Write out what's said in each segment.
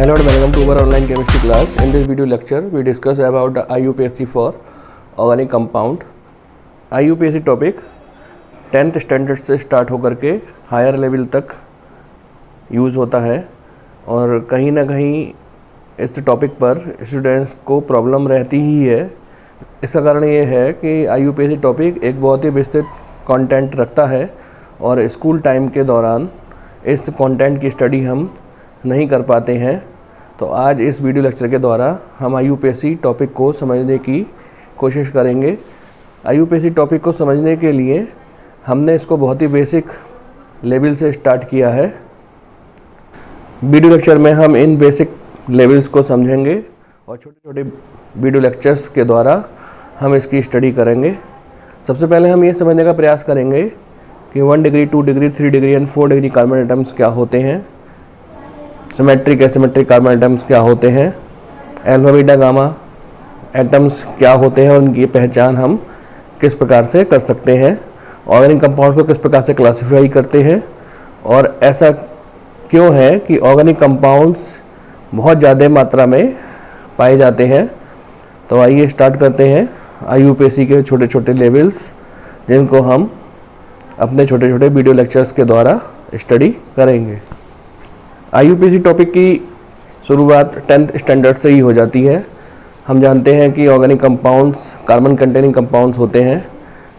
Hello and welcome to our online chemistry class. In this video lecture, we discuss about the IUPAC for organic compound. IUPAC topic 10th standard से start होकर के higher level तक use होता है और कहीं ना कहीं इस टॉपिक पर स्टूडेंट्स को प्रॉब्लम रहती ही है। इसका कारण ये है कि IUPAC टॉपिक एक बहुत ही विस्तृत कंटेंट रखता है और स्कूल टाइम के दौरान इस कंटेंट की स्टडी हम नहीं कर पाते हैं। तो आज इस वीडियो लेक्चर के द्वारा हम IUPAC टॉपिक को समझने की कोशिश करेंगे। IUPAC टॉपिक को समझने के लिए हमने इसको बहुत ही बेसिक लेवल से स्टार्ट किया है। वीडियो लेक्चर में हम इन बेसिक लेवल्स को समझेंगे और छोटे छोटे वीडियो लेक्चर्स के द्वारा हम इसकी स्टडी करेंगे। सबसे पहले हम ये समझने का प्रयास करेंगे कि 1 degree, 2 degree, 3 degree and 4 degree carbon atoms क्या होते हैं, सिमेट्रिक एसिमेट्रिक कार्बन एटम्स क्या होते हैं, अल्फा बीटा गामा एटम्स क्या होते हैं और उनकी पहचान हम किस प्रकार से कर सकते हैं, ऑर्गेनिक कंपाउंड्स को किस प्रकार से क्लासिफाई करते हैं और ऐसा क्यों है कि ऑर्गेनिक कंपाउंड्स बहुत ज़्यादा मात्रा में पाए जाते हैं। तो आइए स्टार्ट करते हैं IUPAC के छोटे छोटे लेवल्स जिनको हम अपने छोटे छोटे वीडियो लेक्चर्स के द्वारा स्टडी करेंगे। IUPAC टॉपिक की शुरुआत 10th स्टैंडर्ड से ही हो जाती है। हम जानते हैं कि organic compounds carbon containing compounds होते हैं।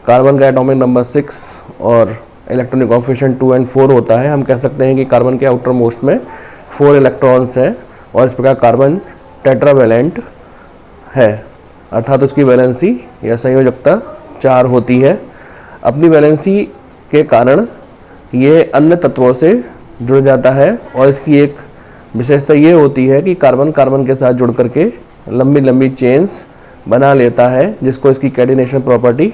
कार्बन का एटॉमिक नंबर 6 और इलेक्ट्रॉनिक कोएफिशिएंट 2 और 4 होता है। हम कह सकते हैं कि कार्बन के आउटर मोस्ट में 4 इलेक्ट्रॉन्स हैं और इस प्रकार कार्बन टेट्रावैलेंट है, अर्थात उसकी वैलेंसी या संयोजकता 4 होती है। अपनी वैलेंसी के कारण ये अन्य तत्वों से जुड़ जाता है और इसकी एक विशेषता ये होती है कि कार्बन कार्बन के साथ जुड़ करके लंबी लंबी चेन्स बना लेता है, जिसको इसकी कैडिनेशन प्रॉपर्टी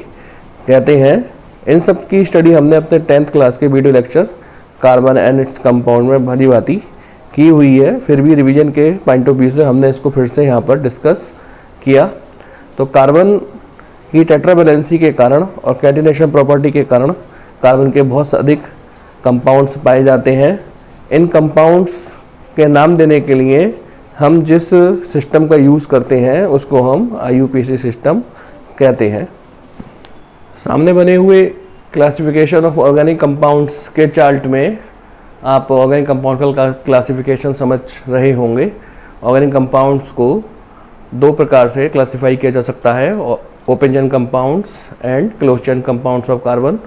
कहते हैं। इन सब की स्टडी हमने अपने 10th क्लास के video lecture carbon and its compound में भली भांति की हुई है। फिर भी रिवीजन के पॉइंट ऑफ व्यू से हमने इसको फिर से यहाँ पर डिस्कस किया। तो कार्बन की टेट्रावैलेंसी के कारण और कैडिनेशन प्रॉपर्टी के कारण कार्बन के बहुत अधिक कंपाउंड्स पाए जाते हैं। इन कंपाउंड्स के नाम देने के लिए हम जिस सिस्टम का यूज़ करते हैं उसको हम IUPAC सिस्टम कहते हैं। सामने बने हुए क्लासिफिकेशन ऑफ ऑर्गेनिक कंपाउंड्स के चार्ट में आप ऑर्गेनिक कंपाउंड का क्लासिफिकेशन समझ रहे होंगे। ऑर्गेनिक कंपाउंड्स को 2 प्रकार से क्लासिफाई किया जा सकता है, open chain compounds and close chain compounds of carbon.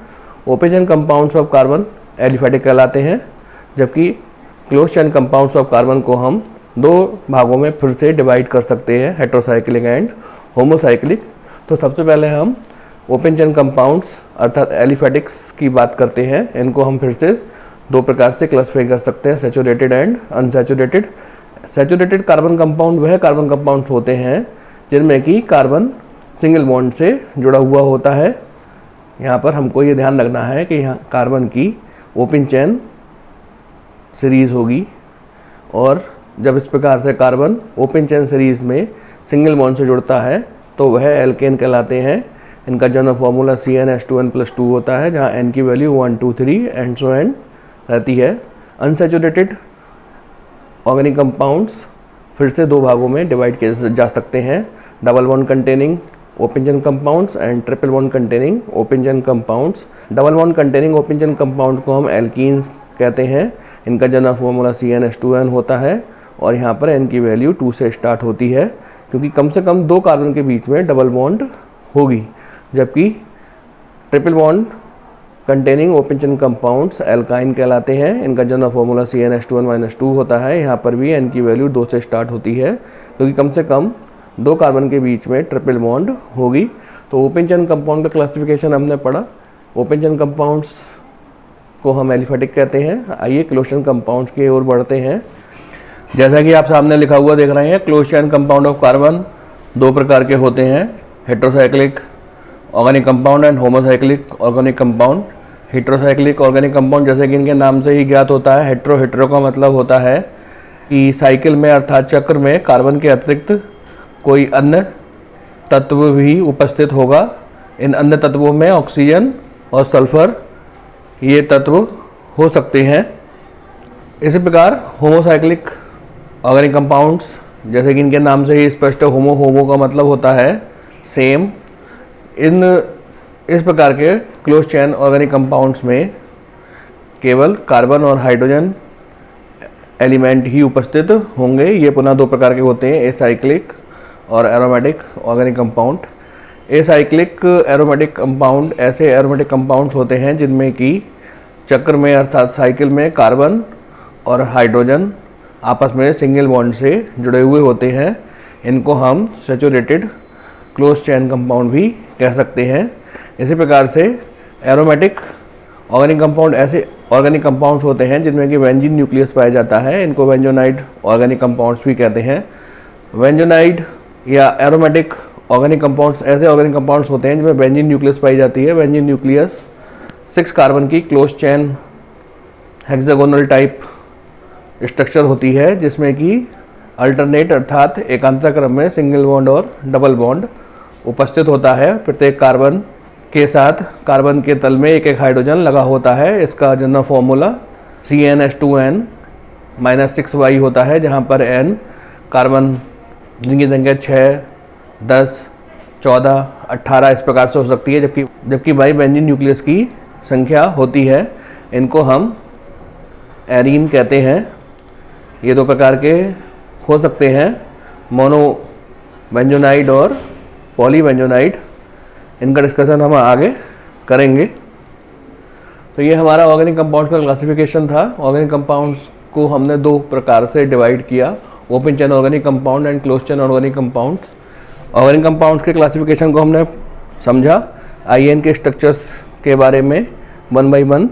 Open chain compounds of carbon aliphatic कहलाते हैं, जबकि close chain compounds of carbon को हम 2 भागों में फिर से डिवाइड कर सकते हैं, हेटेरोसाइक्लिक एंड होमोसाइक्लिक। तो सबसे पहले हम ओपन चेन कंपाउंड्स अर्थात एलिफेटिक्स की बात करते हैं। इनको हम फिर से 2 प्रकार से क्लासिफाई कर सकते हैं, saturated and unsaturated. Saturated carbon compound वह कार्बन कंपाउंड्स होते हैं जिनमें कि कार्बन सिंगल बॉन्ड से जुड़ा हुआ होता है। यहाँ पर हमको ये ध्यान रखना है कि यहाँ कार्बन की ओपन चेन सीरीज़ होगी और जब इस प्रकार से कार्बन ओपन चेन सीरीज़ में सिंगल बॉन्ड से जुड़ता है तो वह एल्केन कहलाते हैं। इनका जनरल फार्मूला CnH2n+2 होता है, जहाँ n की वैल्यू 1, 2, 3 एंड सो एन रहती है। अनसैचुरेटेड ऑर्गेनिक कंपाउंड्स फिर से 2 भागों में डिवाइड किए जा सकते हैं, double bond containing open chain compounds and triple bond containing open chain compounds. Double bond containing open chain compound को हम एल्कीन्स कहते हैं। इनका जनरल फार्मूला CnH2n होता है और यहाँ पर n की वैल्यू 2 से स्टार्ट होती है, क्योंकि कम से कम 2 कार्बन के बीच में डबल बॉन्ड होगी। जबकि triple bond containing open chain compounds alkyne कहलाते हैं। इनका जनरल फार्मूला CnH2n-2 होता है। यहाँ पर भी n की वैल्यू 2 से स्टार्ट होती है, क्योंकि कम से कम 2 कार्बन के बीच में ट्रिपल बॉन्ड होगी। तो ओपन चेन कंपाउंड का क्लासिफिकेशन हमने पढ़ा। ओपन चेन कंपाउंड्स को हम एलिफेटिक कहते हैं। आइए क्लोज चेन कंपाउंड्स की ओर बढ़ते हैं। जैसा कि आप सामने लिखा हुआ देख रहे हैं, close chain compound of carbon 2 प्रकार के होते हैं, heterocyclic organic compound and homocyclic organic compound. Heterocyclic organic compound जैसे कि इनके नाम से ही ज्ञात होता है, हेटेरो का मतलब होता है कि साइकिल में अर्थात चक्र में कार्बन के अतिरिक्त कोई अन्य तत्व भी उपस्थित होगा। इन अन्य तत्वों में ऑक्सीजन और सल्फर ये तत्व हो सकते हैं। इसी प्रकार होमोसाइक्लिक ऑर्गेनिक कंपाउंड्स जैसे कि इनके नाम से ही स्पष्ट, होमो का मतलब होता है सेम। इस प्रकार के क्लोज चेन ऑर्गेनिक कंपाउंड्स में केवल कार्बन और हाइड्रोजन एलिमेंट ही उपस्थित होंगे। ये पुनः दो प्रकार के होते हैं, एसाइक्लिक और aromatic organic compound. Acyclic aromatic compound ऐसे एरोमेटिक कंपाउंड्स होते हैं जिनमें कि चक्र में अर्थात साइकिल में कार्बन और हाइड्रोजन आपस में सिंगल बॉन्ड से जुड़े हुए होते हैं। इनको हम सैचुरेटेड क्लोज चेन कंपाउंड भी कह सकते हैं। इसी प्रकार से एरोमेटिक ऑर्गेनिक कंपाउंड ऐसे ऑर्गेनिक कंपाउंड्स होते हैं जिनमें कि बेंजीन न्यूक्लियस पाया जाता है। इनको बेंजोनाइड ऑर्गेनिक कंपाउंड्स भी कहते हैं। बेंजोनाइड या एरोमेटिक ऑर्गेनिक कंपाउंड्स ऐसे ऑर्गेनिक कंपाउंड्स होते हैं जिनमें बेंजीन न्यूक्लियस पाई जाती है। बेंजीन न्यूक्लियस 6 कार्बन की close chain hexagonal type structure होती है, जिसमें कि अल्टरनेट अर्थात एकांतर क्रम में सिंगल बॉन्ड और डबल बॉन्ड उपस्थित होता है। प्रत्येक कार्बन के साथ कार्बन के तल में एक एक हाइड्रोजन लगा होता है। इसका जनरल फॉर्मूला CnH2n -6y होता है, जहाँ पर n कार्बन जिनकी संख्या 6, 10, 14, 18 इस प्रकार से हो सकती है, जबकि बाई बेंजीन न्यूक्लियस की संख्या होती है। इनको हम एरीन कहते हैं। ये दो प्रकार के हो सकते हैं, मोनो बेंजोनाइड और पॉली बेंजोनाइड। इनका डिस्कशन हम आगे करेंगे। तो ये हमारा ऑर्गेनिक कंपाउंड्स का क्लासिफिकेशन था। ऑर्गेनिक कंपाउंड्स को हमने दो प्रकार से डिवाइड किया, open chain organic compound and close chain organic compounds. Organic compounds के क्लासिफिकेशन को हमने समझा। आइए इनके स्ट्रक्चर्स के बारे में 1 बाई 1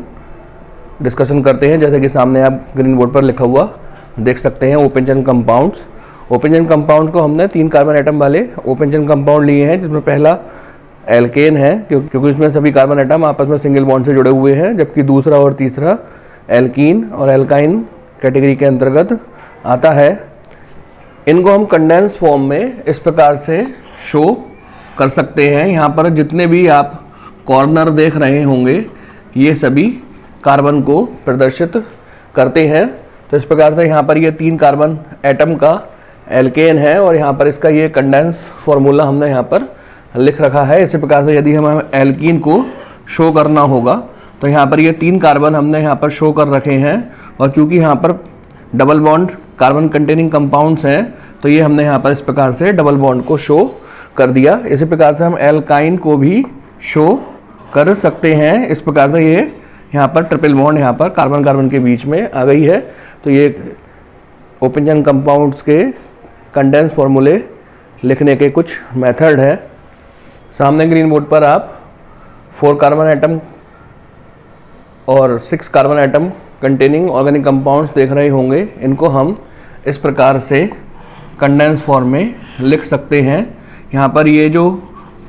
डिस्कशन करते हैं। जैसे कि सामने आप ग्रीन बोर्ड पर लिखा हुआ देख सकते हैं, open chain compounds. Open chain compound को हमने 3 कार्बन एटम वाले ओपन चेन कंपाउंड लिए हैं, जिसमें पहला एल्केन है क्योंकि इसमें सभी कार्बन एटम आपस में सिंगल बॉन्ड से जुड़े हुए हैं, जबकि दूसरा और तीसरा एल्कीन और एल्काइन कैटेगरी के अंतर्गत आता है। इनको हम कंडेंस फॉर्म में इस प्रकार से शो कर सकते हैं। यहाँ पर जितने भी आप कॉर्नर देख रहे होंगे ये सभी कार्बन को प्रदर्शित करते हैं। तो इस प्रकार से यहाँ पर ये 3 कार्बन एटम का एल्केन है और यहाँ पर इसका ये कंडेंस फॉर्मूला हमने यहाँ पर लिख रखा है। इसी प्रकार से यदि हमें एल्कीन को शो करना होगा तो यहाँ पर ये 3 कार्बन हमने यहाँ पर शो कर रखे हैं, और चूंकि यहाँ पर double bond carbon containing compounds हैं तो ये हमने यहाँ पर इस प्रकार से डबल बॉन्ड को शो कर दिया। इसी प्रकार से हम एल्काइन को भी शो कर सकते हैं। इस प्रकार से ये यहाँ पर ट्रिपल बॉन्ड यहाँ पर कार्बन कार्बन के बीच में आ गई है। तो ये ओपन चेन कंपाउंड्स के कंडेंस फॉर्मूले लिखने के कुछ मेथड है। सामने ग्रीन बोर्ड पर आप 4 कार्बन एटम और 6 carbon atom containing organic compounds देख रहे होंगे। इनको हम इस प्रकार से कंडेंस फॉर्म में लिख सकते हैं। यहाँ पर ये जो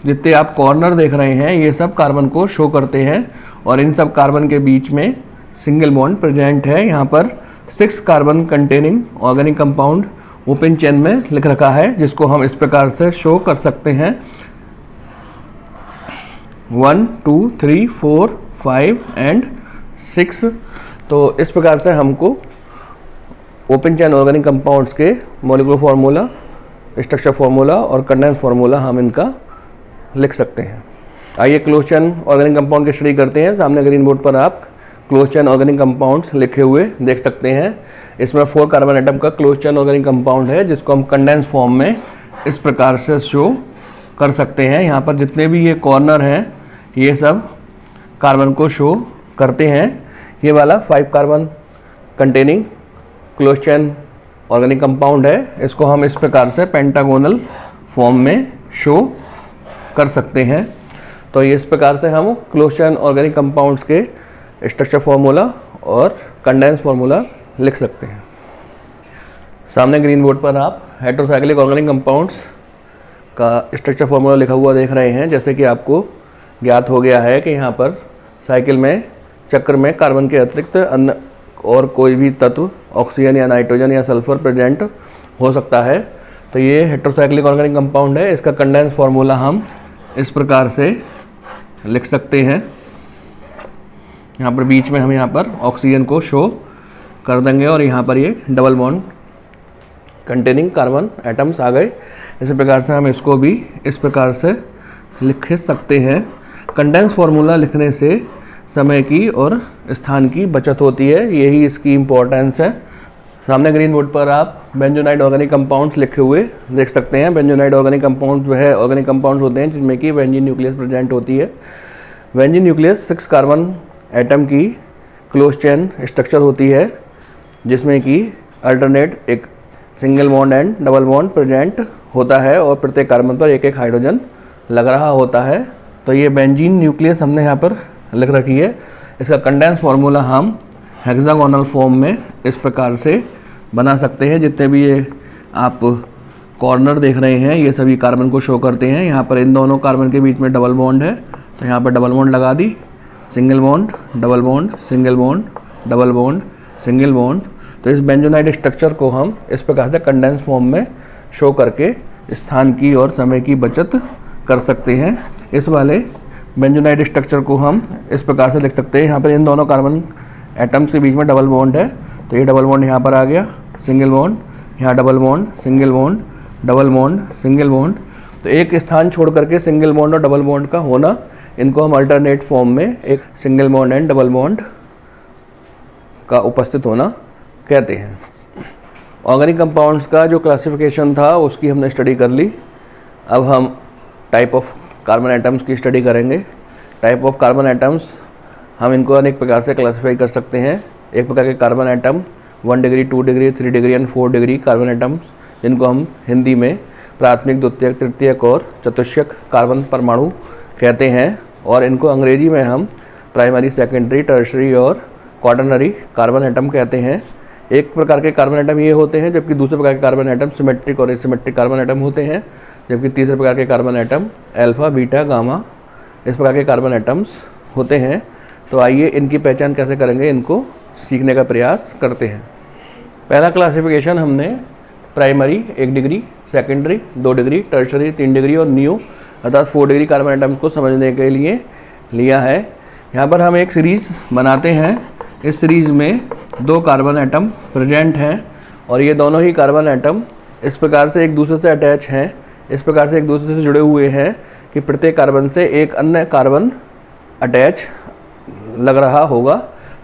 जितने आप कॉर्नर देख रहे हैं ये सब कार्बन को शो करते हैं, और इन सब कार्बन के बीच में सिंगल बॉन्ड प्रेजेंट है। यहाँ पर 6 carbon containing organic compound open chain में लिख रखा है, जिसको हम इस प्रकार से शो कर सकते हैं 1, 2, 3, 4, 5 एंड 6। तो इस प्रकार से हमको ओपन चेन ऑर्गेनिक कंपाउंड्स के मॉलिक्यूलर फार्मूला, स्ट्रक्चर फार्मूला और कंडेंस फार्मूला हम इनका लिख सकते हैं। आइए क्लोज चेन ऑर्गेनिक कंपाउंड की स्टडी करते हैं। सामने ग्रीन बोर्ड पर आप क्लोज चेन ऑर्गेनिक कंपाउंड्स लिखे हुए देख सकते हैं। इसमें 4 कार्बन एटम का क्लोज चेन ऑर्गेनिक कंपाउंड है, जिसको हम कंडेंस फॉर्म में इस प्रकार से शो कर सकते हैं। यहाँ पर जितने भी ये कॉर्नर हैं ये सब कार्बन को शो करते हैं। ये वाला 5 carbon containing close chain organic compound है, इसको हम इस प्रकार से पेंटागोनल फॉर्म में शो कर सकते हैं। तो इस प्रकार से हम क्लोज चेन ऑर्गेनिक कंपाउंड्स के स्ट्रक्चर फार्मूला और कंडेंस फार्मूला लिख सकते हैं। सामने ग्रीन बोर्ड पर आप हेटेरोसाइक्लिक ऑर्गेनिक कंपाउंड्स का स्ट्रक्चर फार्मूला लिखा हुआ देख रहे हैं। जैसे कि आपको ज्ञात हो गया है कि यहाँ पर साइकिल में चक्र में कार्बन के अतिरिक्त अन्य और कोई भी तत्व ऑक्सीजन या नाइट्रोजन या सल्फर प्रेजेंट हो सकता है। तो ये हेटेरोसाइक्लिक ऑर्गेनिक कंपाउंड है। इसका कंडेंस फार्मूला हम इस प्रकार से लिख सकते हैं। यहाँ पर बीच में हम यहाँ पर ऑक्सीजन को शो कर देंगे और यहाँ पर ये double bond containing carbon atoms आ गए। इसी प्रकार से हम इसको भी इस प्रकार से लिख सकते हैं। कंडेंस फार्मूला लिखने से समय की और स्थान की बचत होती है, यही इसकी इम्पोर्टेंस है। सामने ग्रीन बोर्ड पर आप बेंजोनाइड ऑर्गेनिक कंपाउंड्स लिखे हुए देख सकते हैं। बेंजोनाइड ऑर्गेनिक कंपाउंड्स वह ऑर्गेनिक कंपाउंड्स होते हैं जिनमें कि बेंजीन न्यूक्लियस प्रेजेंट होती है। बेंजीन न्यूक्लियस 6 कार्बन एटम की क्लोज चेन स्ट्रक्चर होती है, जिसमें कि अल्टरनेट एक single bond and double bond present होता है और प्रत्येक कार्बन पर एक एक हाइड्रोजन लग रहा होता है। तो ये बेंजीन न्यूक्लियस हमने यहाँ पर लिख रखी है। इसका कंडेंस फार्मूला हम हेक्सागोनल फॉर्म में इस प्रकार से बना सकते हैं। जितने भी ये आप कॉर्नर देख रहे हैं ये सभी कार्बन को शो करते हैं। यहाँ पर इन दोनों कार्बन के बीच में डबल बॉन्ड है, तो यहाँ पर डबल बॉन्ड लगा दी, single bond, double bond, single bond, double bond, single bond. तो इस बेंजोनाइड स्ट्रक्चर को हम इस प्रकार से कंडेंस फॉर्म में शो करके स्थान की और समय की बचत कर सकते हैं। इस वाले बेंजोनाइड स्ट्रक्चर को हम इस प्रकार से लिख सकते हैं। यहाँ पर इन दोनों कार्बन एटम्स के बीच में डबल बॉन्ड है, तो ये डबल बॉन्ड यहाँ पर आ गया, सिंगल बॉन्ड, यहाँ double bond, single bond, double bond, single bond. तो एक स्थान छोड़ करके सिंगल बॉन्ड और डबल बॉन्ड का होना, इनको हम अल्टरनेट फॉर्म में एक single bond and double bond का उपस्थित होना कहते हैं। ऑर्गेनिक कंपाउंड्स का जो क्लासिफिकेशन था उसकी हमने स्टडी कर ली। अब हम टाइप ऑफ कार्बन एटम्स की स्टडी करेंगे। टाइप ऑफ कार्बन एटम्स हम इनको अनेक प्रकार से क्लासिफाई कर सकते हैं। एक प्रकार के carbon atom 1 degree, 2 degree, 3 degree and 4 degree carbon atoms, जिनको हम हिंदी में प्राथमिक, द्वितीयक, तृतीयक और चतुष्यक कार्बन परमाणु कहते हैं। और इनको अंग्रेजी में हम प्राइमरी, सेकेंडरी, टर्शरी और क्वाटरनरी कार्बन एटम कहते हैं। एक प्रकार के कार्बन एटम ये होते हैं, जबकि दूसरे प्रकार के कार्बन एटम सिमेट्रिक और एसिमेट्रिक कार्बन एटम होते हैं। जबकि तीसरे प्रकार के carbon atom alpha, beta, gamma इस प्रकार के कार्बन एटम्स होते हैं। तो आइए इनकी पहचान कैसे करेंगे, इनको सीखने का प्रयास करते हैं। पहला क्लासिफिकेशन हमने primary 1 degree, secondary 2 degree, tertiary 3 degree और न्यू अर्थात 4 डिग्री कार्बन एटम को समझने के लिए लिया है। यहाँ पर हम एक सीरीज़ बनाते हैं। इस सीरीज़ में 2 कार्बन एटम प्रेजेंट हैं और ये दोनों ही कार्बन एटम इस प्रकार से एक दूसरे से अटैच हैं, इस प्रकार से एक दूसरे से जुड़े हुए हैं कि प्रत्येक कार्बन से एक अन्य कार्बन अटैच लग रहा होगा।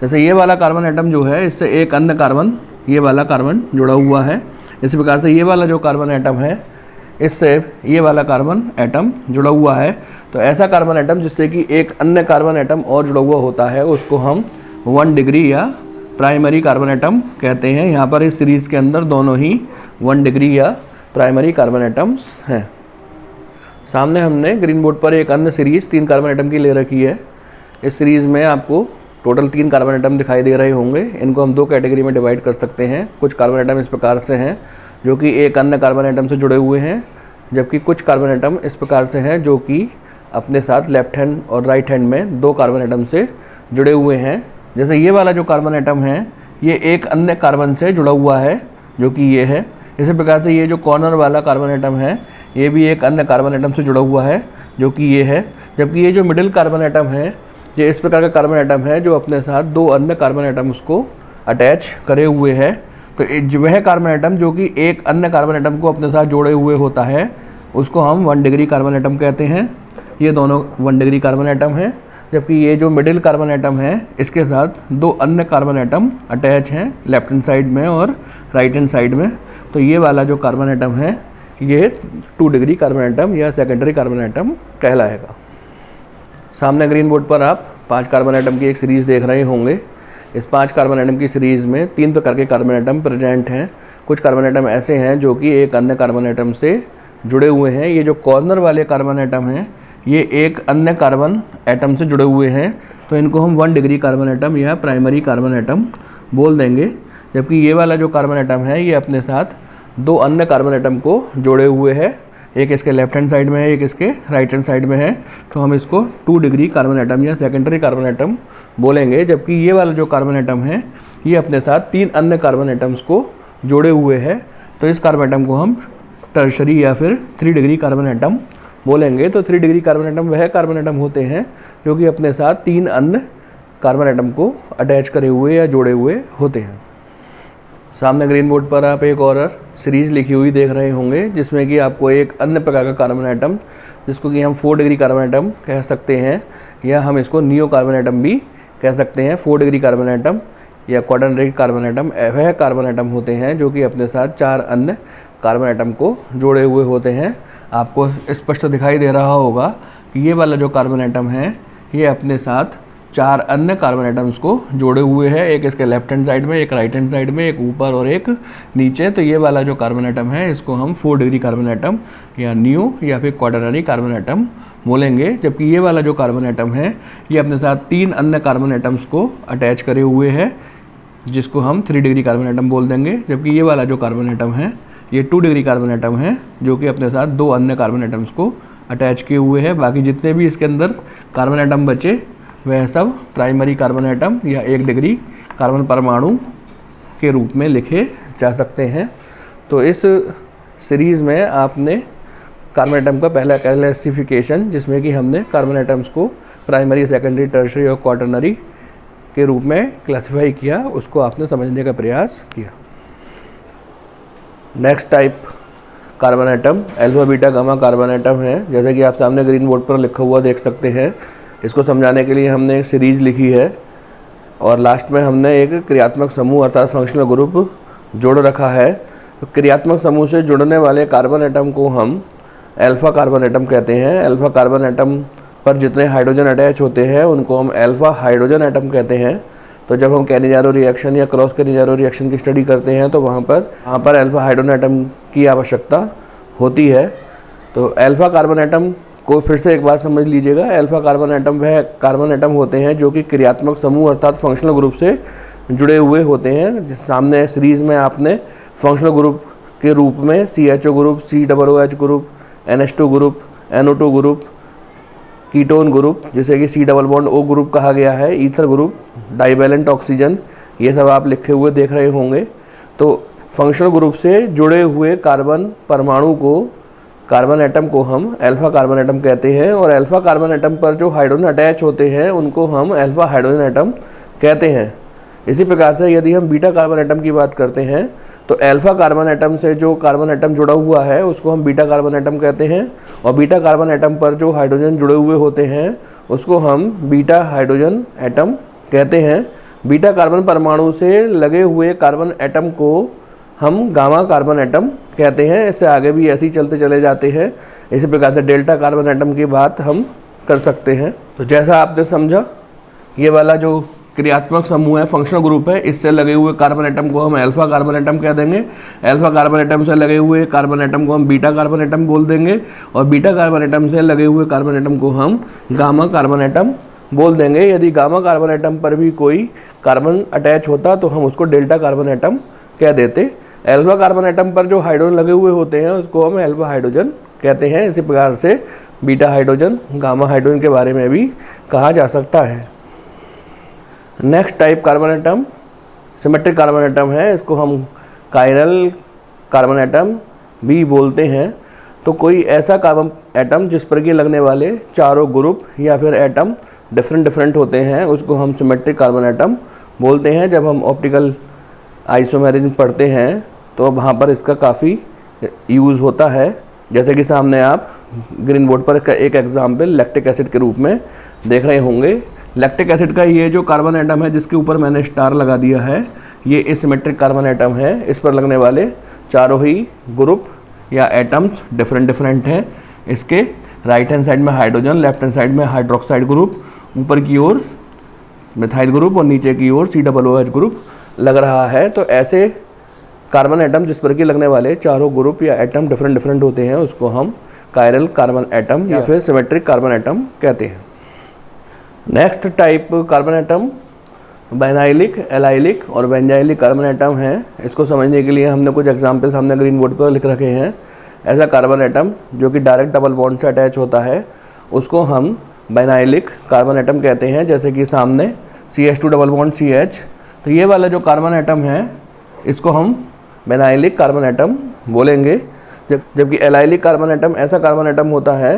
जैसे ये वाला कार्बन एटम जो है इससे एक अन्य कार्बन, ये वाला कार्बन जुड़ा हुआ है। इसी प्रकार से ये वाला जो कार्बन एटम है इससे ये वाला कार्बन एटम जुड़ा हुआ है। तो ऐसा कार्बन एटम जिससे कि एक अन्य कार्बन एटम और जुड़ा हुआ होता है उसको हम 1 डिग्री या प्राइमरी कार्बन एटम कहते हैं। यहाँ पर इस सीरीज़ के अंदर दोनों ही 1 डिग्री या प्राइमरी कार्बन एटम्स हैं। सामने हमने ग्रीन बोर्ड पर एक अन्य सीरीज़ 3 कार्बन एटम की ले रखी है। इस सीरीज़ में आपको टोटल 3 कार्बन एटम दिखाई दे रहे होंगे। इनको हम 2 कैटेगरी में डिवाइड कर सकते हैं। कुछ कार्बन एटम इस प्रकार से हैं जो कि एक अन्य कार्बन एटम से जुड़े हुए हैं, जबकि कुछ कार्बन एटम इस प्रकार से हैं जो कि अपने साथ लेफ्ट हैंड और राइट हैंड में 2 कार्बन एटम से जुड़े हुए हैं। जैसे ये वाला जो कार्बन एटम है ये एक अन्य कार्बन से जुड़ा हुआ है जो कि ये है। इसी प्रकार से ये जो कॉर्नर वाला कार्बन एटम है ये भी एक अन्य कार्बन एटम से जुड़ा हुआ है जो कि ये है। जबकि ये जो मिडिल कार्बन एटम है ये इस प्रकार का कार्बन एटम है जो अपने साथ 2 अन्य कार्बन एटम्स को अटैच करे हुए है। तो वह कार्बन एटम जो कि एक अन्य कार्बन एटम को अपने साथ जोड़े हुए होता है उसको हम 1 डिग्री कार्बन एटम कहते हैं। ये दोनों 1 डिग्री कार्बन एटम हैं। जबकि ये जो मिडिल कार्बन एटम है इसके साथ 2 अन्य कार्बन एटम अटैच हैं लेफ्ट हैंड साइड में और राइट हैंड साइड में। तो ये वाला जो कार्बन एटम है ये 2 डिग्री कार्बन एटम या सेकेंडरी कार्बन एटम कहलाएगा। सामने ग्रीन बोर्ड पर आप 5 कार्बन एटम की एक सीरीज़ देख रहे होंगे। इस 5 कार्बन एटम की सीरीज़ में 3 प्रकार के कार्बन एटम प्रेजेंट हैं। कुछ कार्बन एटम ऐसे हैं जो कि एक अन्य कार्बन एटम से जुड़े हुए हैं। ये जो कॉर्नर वाले कार्बन एटम हैं ये एक अन्य कार्बन एटम से जुड़े हुए हैं, तो इनको हम 1 डिग्री कार्बन एटम या प्राइमरी कार्बन एटम बोल देंगे। जबकि ये वाला जो कार्बन एटम है ये अपने साथ 2 अन्य कार्बन एटम को जोड़े हुए है, एक इसके लेफ्ट हैंड साइड में है, एक इसके राइट हैंड साइड में है, तो हम इसको 2 डिग्री कार्बन एटम या सेकेंडरी कार्बन एटम बोलेंगे। जबकि ये वाला जो कार्बन एटम है ये अपने साथ 3 अन्य कार्बन एटम्स को जोड़े हुए है, तो इस कार्बन एटम को हम टर्शरी या फिर 3 डिग्री कार्बन एटम बोलेंगे। तो 3 डिग्री कार्बन एटम वह कार्बन एटम होते हैं जो कि अपने साथ 3 अन्य कार्बन एटम को अटैच करे हुए या जोड़े हुए होते हैं। सामने ग्रीन बोर्ड पर आप एक और सीरीज लिखी हुई देख रहे होंगे, जिसमें कि आपको एक अन्य प्रकार का कार्बन एटम, जिसको कि हम 4 डिग्री कार्बन एटम कह सकते हैं, या हम इसको नियो कार्बन एटम भी कह सकते हैं। 4 डिग्री कार्बन एटम या क्वाड्रेटिक कार्बन एटम वह कार्बन एटम होते हैं जो कि अपने साथ 4 अन्य कार्बन एटम को जोड़े हुए होते हैं। आपको स्पष्ट दिखाई दे रहा होगा कि ये वाला जो कार्बन एटम है ये अपने साथ 4 अन्य कार्बन एटम्स को जोड़े हुए है, एक इसके लेफ्ट हैंड साइड में, एक राइट हैंड साइड में, एक ऊपर और एक नीचे। तो ये वाला जो कार्बन एटम है इसको हम 4 डिग्री कार्बन एटम या नियो या फिर क्वाड्रेटिक कार्बन एटम बोलेंगे। जबकि ये वाला जो कार्बन एटम है ये अपने साथ 3 अन्य कार्बन एटम्स को अटैच करे हुए है, जिसको हम 3 डिग्री कार्बन एटम बोल देंगे। जबकि ये वाला जो कार्बन एटम है ये 2 डिग्री कार्बन एटम है, जो कि अपने साथ 2 अन्य कार्बन एटम्स को अटैच किए हुए है। बाकी जितने भी इसके अंदर कार्बन एटम बचे वह सब प्राइमरी कार्बन एटम या 1 डिग्री कार्बन परमाणु के रूप में लिखे जा सकते हैं। तो इस सीरीज़ में आपने कार्बन एटम का पहला क्लासिफिकेशन, जिसमें कि हमने कार्बन एटम्स को प्राइमरी, सेकेंडरी, टर्शियरी और क्वाटरनरी के रूप में क्लासिफाई किया, उसको आपने समझने का प्रयास किया। Next type carbon atom alpha, beta, gamma carbon atom है। जैसे कि आप सामने ग्रीन बोर्ड पर लिखा हुआ देख सकते हैं। इसको समझाने के लिए हमने एक सीरीज़ लिखी है और लास्ट में हमने एक क्रियात्मक समूह अर्थात फंक्शनल ग्रुप जोड़ रखा है। तो क्रियात्मक समूह से जुड़ने वाले कार्बन एटम को हम अल्फा कार्बन एटम कहते हैं। अल्फा कार्बन एटम पर जितने हाइड्रोजन अटैच होते हैं उनको हम अल्फा हाइड्रोजन एटम कहते हैं। तो जब हम कैनिजारो रिएक्शन या क्रॉस कैनिजारो रिएक्शन की स्टडी करते हैं तो वहाँ पर अल्फा हाइड्रोजन एटम की आवश्यकता होती है। तो अल्फा कार्बन एटम को फिर से एक बार समझ लीजिएगा। अल्फा कार्बन एटम वह कार्बन एटम होते हैं जो कि क्रियात्मक समूह अर्थात फंक्शनल ग्रुप से जुड़े हुए होते हैं। सामने सीरीज़ में आपने फंक्शनल ग्रुप के रूप में CHO group, COOH group, NH2 group, NO2 group, ketone group जिसे कि C double bond O group कहा गया है, ईथर ग्रुप, डाइवैलेंट ऑक्सीजन, ये सब आप लिखे हुए देख रहे होंगे। तो फंक्शनल ग्रुप से जुड़े हुए कार्बन परमाणु को, कार्बन एटम को हम अल्फा कार्बन एटम कहते हैं। और अल्फा कार्बन एटम पर जो हाइड्रोजन अटैच होते हैं उनको हम अल्फा हाइड्रोजन एटम कहते हैं। इसी प्रकार से यदि हम बीटा कार्बन एटम की बात करते हैं तो अल्फा कार्बन एटम से जो कार्बन एटम जुड़ा हुआ है उसको हम बीटा कार्बन एटम कहते हैं। और बीटा कार्बन एटम पर जो हाइड्रोजन जुड़े हुए होते हैं उसको हम बीटा हाइड्रोजन एटम कहते हैं। बीटा कार्बन परमाणु से लगे हुए कार्बन एटम को हम गामा कार्बन एटम कहते हैं। इससे आगे भी ऐसे ही चलते चले जाते हैं। इसी प्रकार से डेल्टा कार्बन एटम की बात हम कर सकते हैं। तो जैसा आपने समझा, ये वाला जो क्रियात्मक समूह है, फंक्शनल ग्रुप है, इससे लगे हुए कार्बन एटम को हम अल्फा कार्बन एटम कह देंगे। अल्फा कार्बन एटम से लगे हुए कार्बन एटम को हम बीटा कार्बन एटम बोल देंगे। और बीटा कार्बन एटम से लगे हुए कार्बन एटम को हम गामा कार्बन एटम बोल देंगे। यदि गामा कार्बन एटम पर भी कोई कार्बन अटैच होता तो हम उसको डेल्टा कार्बन एटम कह देते। अल्फा कार्बन एटम पर जो हाइड्रोजन लगे हुए होते हैं उसको हम अल्फा हाइड्रोजन कहते हैं। इसी प्रकार से बीटा हाइड्रोजन, गामा हाइड्रोजन के बारे में भी कहा जा सकता है। Next type carbon atom symmetric carbon atom है। इसको हम कायरल कार्बन एटम भी बोलते हैं। तो कोई ऐसा कार्बन एटम जिस पर कि लगने वाले चारों ग्रुप या फिर एटम डिफरेंट होते हैं उसको हम सिमेट्रिक कार्बन एटम बोलते हैं। जब हम ऑप्टिकल आइसोमेरिज्म पढ़ते हैं तो वहाँ पर इसका काफ़ी यूज़ होता है। जैसे कि सामने आप ग्रीन बोर्ड पर इसका एक एग्जाम्पल लैक्टिक एसिड के रूप में देख रहे होंगे। लैक्टिक एसिड का ये जो कार्बन एटम है जिसके ऊपर मैंने स्टार लगा दिया है, ये एसिमेट्रिक कार्बन एटम है। इस पर लगने वाले चारों ही ग्रुप या एटम्स डिफरेंट हैं। इसके राइट हैंड साइड में हाइड्रोजन, लेफ्ट हैंड साइड में हाइड्रोक्साइड ग्रुप, ऊपर की ओर मिथाइल ग्रुप और नीचे की ओर COOH ग्रुप लग रहा है। तो ऐसे कार्बन एटम जिस पर कि लगने वाले चारों ग्रुप या एटम डिफरेंट होते हैं उसको हम कायरल कार्बन एटम या फिर सिमेट्रिक कार्बन एटम कहते हैं। Next type carbon atom vinylic, allylic और बेंजाइलिक कार्बन एटम है। इसको समझने के लिए हमने कुछ एग्जाम्पल सामने ग्रीन बोर्ड पर लिख रखे हैं। ऐसा कार्बन एटम जो कि डायरेक्ट डबल बॉन्ड से अटैच होता है उसको हम बेनाइलिक कार्बन एटम कहते हैं। जैसे कि सामने CH2 डबल बॉन्ड CH। तो ये वाला जो कार्बन एटम है इसको हम बेनाइलिक कार्बन एटम बोलेंगे। जबकि एलाइलिक कार्बन एटम ऐसा कार्बन एटम होता है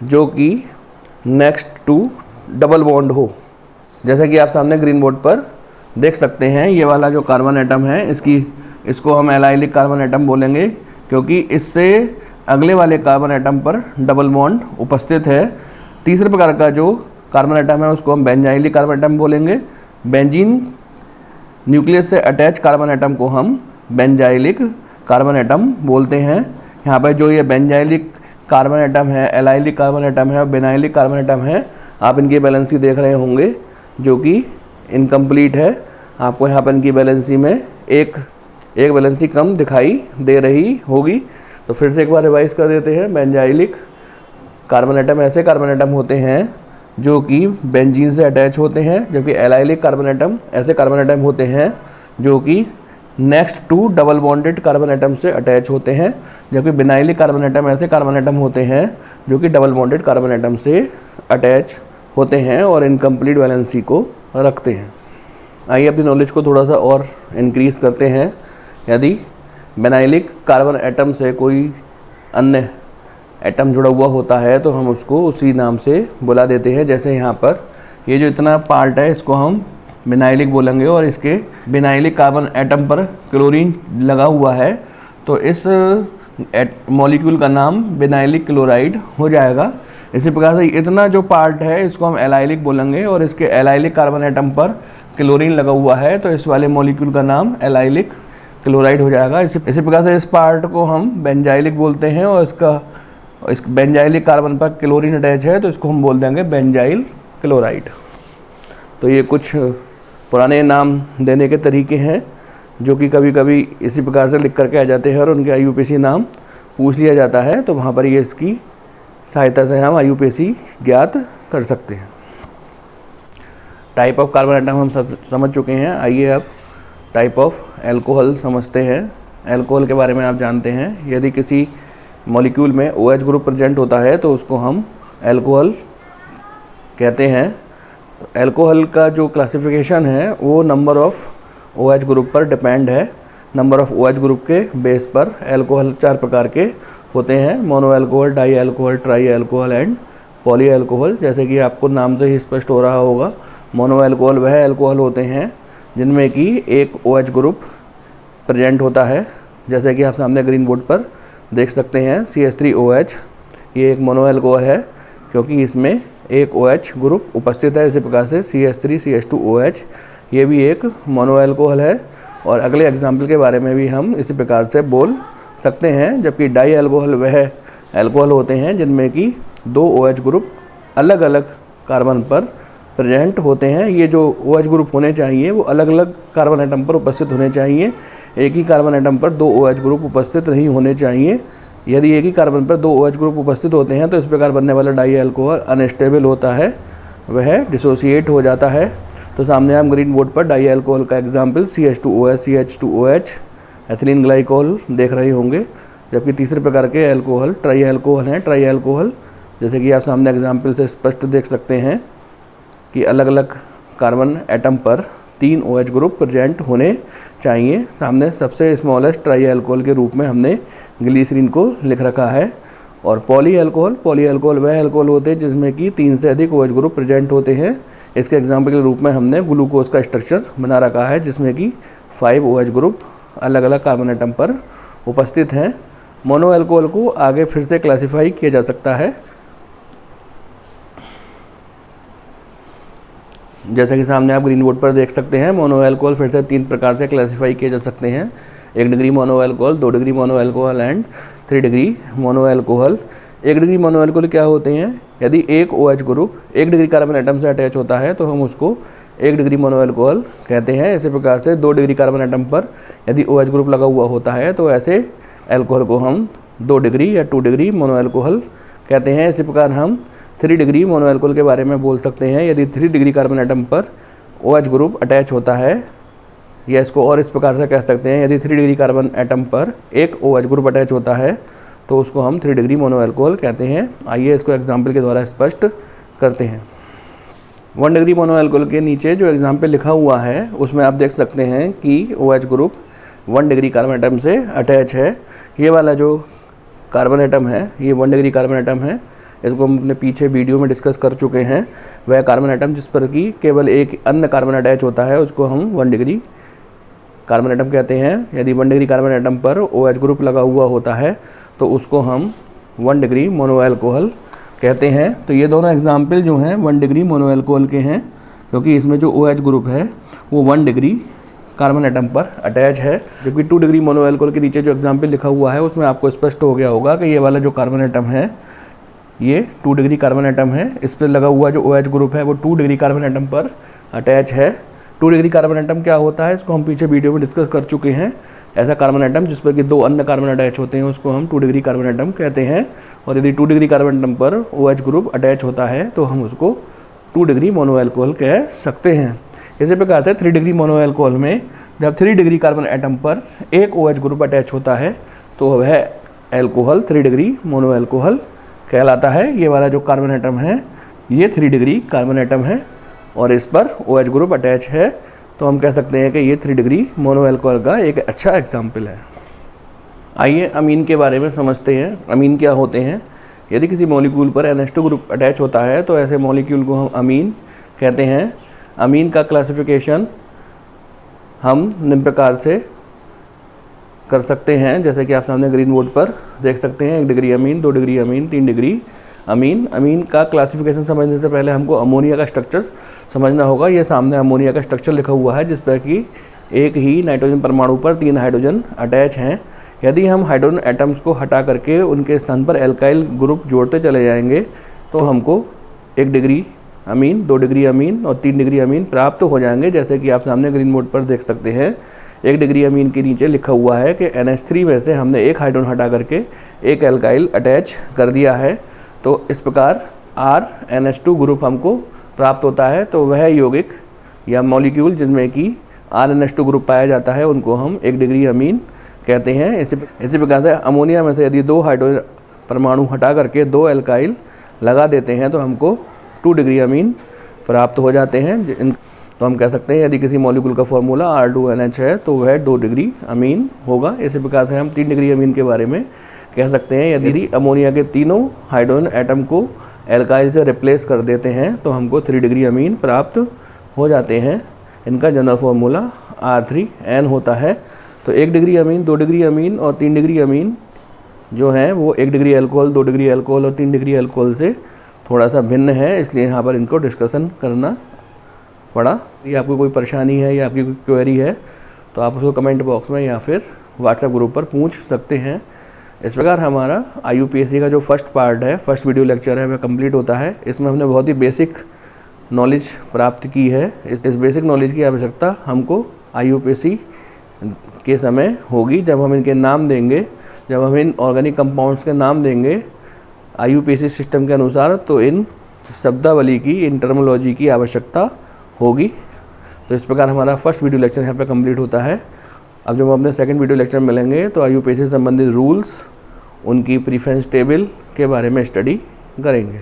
जो कि नेक्स्ट टू डबल बॉन्ड हो। जैसा कि आप सामने ग्रीन बोर्ड पर देख सकते हैं, ये वाला जो कार्बन एटम है इसकी इसको हम एलाइलिक कार्बन एटम बोलेंगे, क्योंकि इससे अगले वाले कार्बन एटम पर डबल बॉन्ड उपस्थित है। तीसरे प्रकार का जो कार्बन एटम है उसको हम बेंजाइलिक कार्बन एटम बोलेंगे। बेंजीन न्यूक्लियस से अटैच कार्बन एटम को हम बेंजाइलिक कार्बन एटम बोलते हैं। यहाँ पर जो ये बेंजाइलिक कार्बन एटम है, एलाइलिक कार्बन एटम है और बेनाइलिक कार्बन एटम है, आप इनकी बैलेंसी देख रहे होंगे जो कि इनकम्प्लीट है। आपको यहाँ पर इनकी बैलेंसी में एक बैलेंसी कम दिखाई दे रही होगी। तो फिर से एक बार रिवाइज कर देते हैं। बेंजाइलिक कार्बन एटम ऐसे कार्बन एटम होते हैं जो कि बेंजीन से अटैच होते हैं, जबकि एलाइलिक कार्बन एटम ऐसे कार्बन एटम होते हैं जो कि next to double bonded carbon atom से अटैच होते हैं, जबकि बेनाइलिक कार्बन एटम ऐसे कार्बन एटम होते हैं जो कि डबल बॉन्डेड कार्बन एटम से अटैच होते हैं और इनकम्प्लीट वैलेंसी को रखते हैं। आइए अपनी नॉलेज को थोड़ा सा और इंक्रीज़ करते हैं। यदि बेनाइलिक कार्बन एटम से कोई अन्य एटम जुड़ा हुआ होता है तो हम उसको उसी नाम से बुला देते हैं। जैसे यहाँ पर ये जो इतना पार्ट है इसको हम बेनाइलिक बोलेंगे और इसके बेनाइलिक कार्बन एटम पर क्लोरीन लगा हुआ है, तो इस मॉलिक्यूल का नाम बेनाइलिक क्लोराइड हो जाएगा। इसी प्रकार से इतना जो पार्ट है इसको हम एलाइलिक बोलेंगे और इसके एलाइलिक कार्बन एटम पर क्लोरीन लगा हुआ है, तो इस वाले मॉलिक्यूल का नाम एलाइलिक क्लोराइड हो जाएगा। इसी प्रकार से इस पार्ट को हम बेंजाइलिक बोलते हैं और इस बेंजाइलिक कार्बन पर क्लोरीन अटैच है तो इसको हम बोल देंगे बेंजाइल क्लोराइड। तो ये कुछ पुराने नाम देने के तरीके हैं जो कि कभी कभी इसी प्रकार से लिख करके आ जाते हैं और उनके IUPAC नाम पूछ लिया जाता है, तो वहाँ पर ये इसकी सहायता से हम IUPAC ज्ञात कर सकते हैं। टाइप ऑफ कार्बन एटम हम सब समझ चुके हैं। आइए अब टाइप ऑफ एल्कोहल समझते हैं। एल्कोहल के बारे में आप जानते हैं, यदि किसी मॉलिक्यूल में OH ग्रुप प्रेजेंट होता है तो उसको हम एल्कोहल कहते हैं। एल्कोहल का जो क्लासिफिकेशन है वो नंबर ऑफ़ OH ग्रुप पर डिपेंड है। नंबर ऑफ़ OH ग्रुप के बेस पर एल्कोहल 4 प्रकार के होते हैं: mono alcohol, di alcohol, tri alcohol and poly alcohol. जैसे कि आपको नाम से ही स्पष्ट हो रहा होगा, मोनो एल्कोहल वह एल्कोहल होते हैं जिनमें कि एक OH ग्रुप प्रेजेंट होता है। जैसे कि आप सामने ग्रीन बोर्ड पर देख सकते हैं CH3OH, ये एक मोनो एल्कोहल है क्योंकि इसमें एक OH ग्रुप उपस्थित है। इसी प्रकार से CH3CH2OH ये भी एक मोनो एल्कोहल है। और अगले एग्जाम्पल के बारे में भी हम इसी प्रकार से बोल सकते हैं। जबकि डाई एल्कोहल वह एल्कोहल होते हैं जिनमें कि 2 OH ग्रुप अलग अलग कार्बन पर प्रेजेंट होते हैं। ये जो OH ग्रुप होने चाहिए वो अलग अलग कार्बन एटम पर उपस्थित होने चाहिए, एक ही कार्बन एटम पर 2 OH ग्रुप उपस्थित नहीं होने चाहिए। यदि एक ही कार्बन पर 2 OH ग्रुप उपस्थित होते हैं तो इस प्रकार बनने वाला डाई एल्कोहल अनस्टेबल होता है, वह डिसोसिएट हो जाता है। तो सामने हम ग्रीन बोर्ड पर डाई एल्कोहल का example CH2OH, CH2OH, ethylene glycol देख रहे होंगे। जबकि तीसरे प्रकार के एल्कोहल ट्राई एल्कोहल हैं। ट्राई एल्कोहल जैसे कि आप सामने एग्जाम्पल से स्पष्ट देख सकते हैं कि अलग अलग कार्बन एटम पर 3 OH ग्रुप प्रेजेंट होने चाहिए। सामने सबसे स्मॉलेस्ट ट्राई एल्कोहल के रूप में हमने ग्लिसरीन को लिख रखा है। और पॉली एल्कोहल वह एल्कोहल होते हैं जिसमें कि 3 से अधिक OH ग्रुप प्रेजेंट होते हैं। इसके एग्जाम्पल के रूप में हमने ग्लूकोज का स्ट्रक्चर बना रखा है जिसमें कि 5 OH ग्रुप अलग अलग कार्बन एटम पर उपस्थित हैं। मोनो एल्कोहल को आगे फिर से क्लासीफाई किया जा सकता है। जैसे कि सामने आप ग्रीन बोर्ड पर देख सकते हैं, मोनो एल्कोहल फिर से 3 प्रकार से क्लासीफाई किए जा सकते हैं: 1 degree mono alcohol, 2 degree mono alcohol and 3 degree mono alcohol. 1 degree mono alcohol क्या होते हैं? यदि एक OH group 1 degree carbon atom से अटैच होता है तो हम उसको 1 डिग्री मोनो एल्कोहल कहते हैं। इसी प्रकार से 2 डिग्री कार्बन एटम पर यदि OH ग्रुप लगा हुआ होता है तो ऐसे एल्कोहल को हम 2 डिग्री या 2 डिग्री मोनो एल्कोहल कहते हैं। इसी प्रकार हम 3 डिग्री मोनो एल्कोहल के बारे में बोल सकते हैं। यदि 3 डिग्री कार्बन एटम पर OH ग्रुप अटैच होता है, या इसको और इस प्रकार से कह सकते हैं, यदि 3 डिग्री कार्बन एटम पर एक OH ग्रुप अटैच होता है तो उसको हम 3 डिग्री मोनो एल्कोहल कहते हैं। आइए इसको एग्जाम्पल के द्वारा स्पष्ट करते हैं। 1 डिग्री मोनो एल्कोहल के नीचे जो एग्जाम्पल लिखा हुआ है उसमें आप देख सकते हैं कि OH group 1 degree carbon atom से अटैच है। ये वाला जो कार्बन एटम है ये 1 डिग्री कार्बन एटम है। इसको हम अपने पीछे वीडियो में डिस्कस कर चुके हैं। वह कार्बन एटम जिस पर कि केवल एक अन्य कार्बन अटैच होता है उसको हम 1 डिग्री कार्बन एटम कहते हैं। यदि 1 डिग्री कार्बन एटम पर OH ग्रुप लगा हुआ होता है तो उसको हम 1 डिग्री मोनो अल्कोहल कहते हैं। तो ये दोनों एग्जाम्पल जो हैं 1 डिग्री मोनो अल्कोहल के हैं, क्योंकि इसमें जो OH ग्रुप है वो 1 डिग्री कार्बन एटम पर अटैच है। जबकि 2 डिग्री मोनो अल्कोहल के नीचे जो एग्जाम्पल लिखा हुआ है उसमें आपको स्पष्ट हो गया होगा कि ये वाला जो कार्बन एटम है ये 2 डिग्री कार्बन एटम है। इस पर लगा हुआ जो OH ग्रुप है वो 2 डिग्री कार्बन एटम पर अटैच है। 2 डिग्री कार्बन एटम क्या होता है इसको हम पीछे वीडियो में डिस्कस कर चुके हैं। ऐसा कार्बन एटम जिस पर कि 2 अन्य कार्बन अटैच होते हैं उसको हम 2 डिग्री कार्बन एटम कहते हैं। और यदि 2 डिग्री कार्बन एटम पर OH ग्रुप अटैच होता है तो हम उसको 2 डिग्री मोनो अल्कोहल कह सकते हैं। इसी प्रकार से 3 डिग्री मोनो अल्कोहल में जब 3 डिग्री कार्बन एटम पर एक OH ग्रुप अटैच होता है तो वह अल्कोहल 3 डिग्री मोनो अल्कोहल कहलाता है। ये वाला जो कार्बन एटम है ये 3 डिग्री कार्बन एटम है और इस पर OH ग्रुप अटैच है, तो हम कह सकते हैं कि ये 3 डिग्री मोनो अल्कोहल का एक अच्छा एग्जाम्पल है। आइए अमीन के बारे में समझते हैं। अमीन क्या होते हैं। यदि किसी मॉलिक्यूल पर NH2 ग्रुप अटैच होता है तो ऐसे मॉलिक्यूल को हम अमीन कहते हैं। अमीन का क्लासिफिकेशन हम निम्न प्रकार से कर सकते हैं, जैसे कि आप सामने ग्रीन बोर्ड पर देख सकते हैं। 1 degree amine, 2 degree amine, 3 degree amine. Amine का क्लासिफिकेशन समझने से पहले हमको अमोनिया का स्ट्रक्चर समझना होगा। ये सामने अमोनिया का स्ट्रक्चर लिखा हुआ है जिस पर कि एक ही नाइट्रोजन परमाणु पर 3 हाइड्रोजन अटैच हैं। यदि हम हाइड्रोजन एटम्स को हटा करके उनके स्थान पर एल्काइल ग्रुप जोड़ते चले जाएंगे तो हमको 1 डिग्री अमीन, 2 डिग्री अमीन और 3 डिग्री अमीन प्राप्त हो जाएंगे, जैसे कि आप सामने ग्रीन बोर्ड पर देख सकते हैं। 1 डिग्री अमीन के नीचे लिखा हुआ है कि NH3 में से हमने एक हाइड्रोजन हटा करके एक एल्काइल अटैच कर दिया है, तो इस प्रकार RNH2 ग्रुप हमको प्राप्त होता है। तो वह यौगिक या मॉलिक्यूल जिनमें कि RNH2 ग्रुप पाया जाता है उनको हम 1 डिग्री अमीन कहते हैं। इसी प्रकार से अमोनिया में से यदि 2 हाइड्रोजन परमाणु हटा करके 2 एल्काइल लगा देते हैं तो हमको 2 डिग्री अमीन प्राप्त हो जाते हैं। तो हम कह सकते हैं यदि किसी मॉलिक्यूल का फॉर्मूला R2NH है तो वह 2 डिग्री अमीन होगा। इसी प्रकार से हम 3 डिग्री अमीन के बारे में कह सकते हैं। यदि अमोनिया के तीनों हाइड्रोजन एटम को एल्काइल से रिप्लेस कर देते हैं तो हमको 3 डिग्री अमीन प्राप्त हो जाते हैं। इनका जनरल फार्मूला R3N होता है। तो 1 डिग्री अमीन, 2 डिग्री अमीन और 3 डिग्री अमीन जो हैं वो 1 डिग्री अल्कोहल, 2 डिग्री अल्कोहल और 3 डिग्री अल्कोहल से थोड़ा सा भिन्न है, इसलिए यहाँ पर इनको डिस्कशन करना पड़ा। यदि आपको कोई परेशानी है या आपकी कोई क्वेरी है तो आप उसको कमेंट बॉक्स में या फिर व्हाट्सएप ग्रुप पर पूछ सकते हैं। इस प्रकार हमारा IUPAC का जो फर्स्ट पार्ट है, फर्स्ट वीडियो लेक्चर है, वह कंप्लीट होता है। इसमें हमने बहुत ही बेसिक नॉलेज प्राप्त की है। इस बेसिक नॉलेज की आवश्यकता हमको IUPAC के समय होगी जब हम इनके नाम देंगे, जब हम इन ऑर्गेनिक कंपाउंड्स के नाम देंगे IUPAC सिस्टम के अनुसार, तो इन शब्दावली की, इन टर्मोलॉजी की आवश्यकता होगी। तो इस प्रकार हमारा फर्स्ट वीडियो लेक्चर यहाँ पे कंप्लीट होता है। अब जब हम अपने सेकंड वीडियो लेक्चर में मिलेंगे तो IUPAC से संबंधित रूल्स, उनकी प्रेफरेंस टेबल के बारे में स्टडी करेंगे।